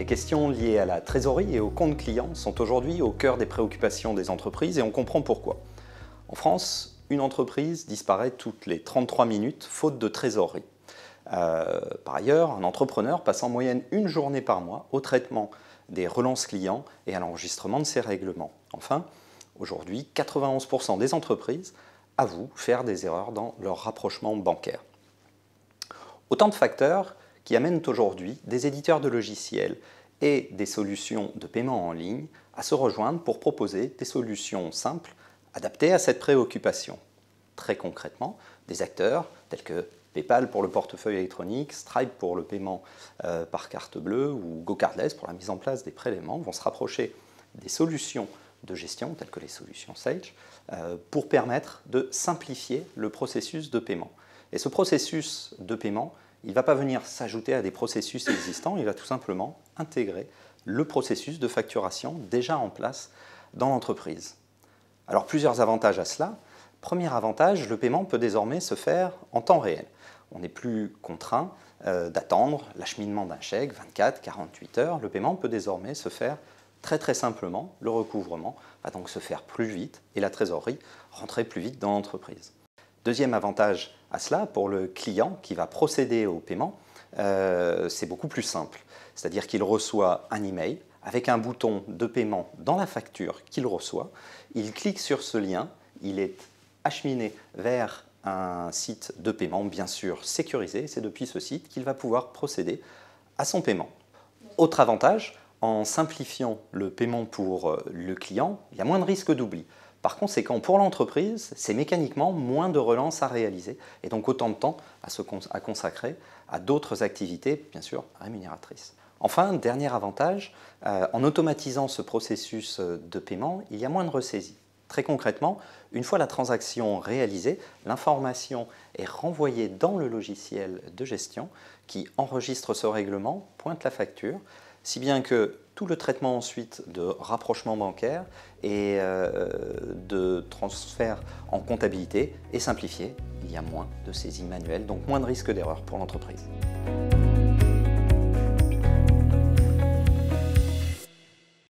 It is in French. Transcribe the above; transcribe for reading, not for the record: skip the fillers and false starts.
Les questions liées à la trésorerie et au compte client sont aujourd'hui au cœur des préoccupations des entreprises et on comprend pourquoi. En France, une entreprise disparaît toutes les 33 minutes faute de trésorerie. Par ailleurs, un entrepreneur passe en moyenne une journée par mois au traitement des relances clients et à l'enregistrement de ces règlements. Enfin, aujourd'hui, 91% des entreprises avouent faire des erreurs dans leur rapprochement bancaire. Autant de facteurs qui amènent aujourd'hui des éditeurs de logiciels et des solutions de paiement en ligne à se rejoindre pour proposer des solutions simples adaptées à cette préoccupation. Très concrètement, des acteurs tels que PayPal pour le portefeuille électronique, Stripe pour le paiement par carte bleue ou GoCardless pour la mise en place des prélèvements vont se rapprocher des solutions de gestion telles que les solutions Sage pour permettre de simplifier le processus de paiement. Et ce processus de paiement, il ne va pas venir s'ajouter à des processus existants, il va tout simplement intégrer le processus de facturation déjà en place dans l'entreprise. Alors plusieurs avantages à cela. Premier avantage, le paiement peut désormais se faire en temps réel. On n'est plus contraint d'attendre l'acheminement d'un chèque 24-48 heures. Le paiement peut désormais se faire très simplement. Le recouvrement va donc se faire plus vite et la trésorerie rentrer plus vite dans l'entreprise. Deuxième avantage à cela, pour le client qui va procéder au paiement, c'est beaucoup plus simple. C'est-à-dire qu'il reçoit un email avec un bouton de paiement dans la facture qu'il reçoit. Il clique sur ce lien, il est acheminé vers un site de paiement, bien sûr sécurisé. C'est depuis ce site qu'il va pouvoir procéder à son paiement. Autre avantage, en simplifiant le paiement pour le client, il y a moins de risques d'oubli. Par conséquent, pour l'entreprise, c'est mécaniquement moins de relances à réaliser et donc autant de temps à consacrer à d'autres activités, bien sûr, rémunératrices. Enfin, dernier avantage, en automatisant ce processus de paiement, il y a moins de ressaisie. Très concrètement, une fois la transaction réalisée, l'information est renvoyée dans le logiciel de gestion qui enregistre ce règlement, pointe la facture, si bien que tout le traitement ensuite de rapprochement bancaire et de transfert en comptabilité est simplifié. Il y a moins de saisie manuelle, donc moins de risque d'erreur pour l'entreprise.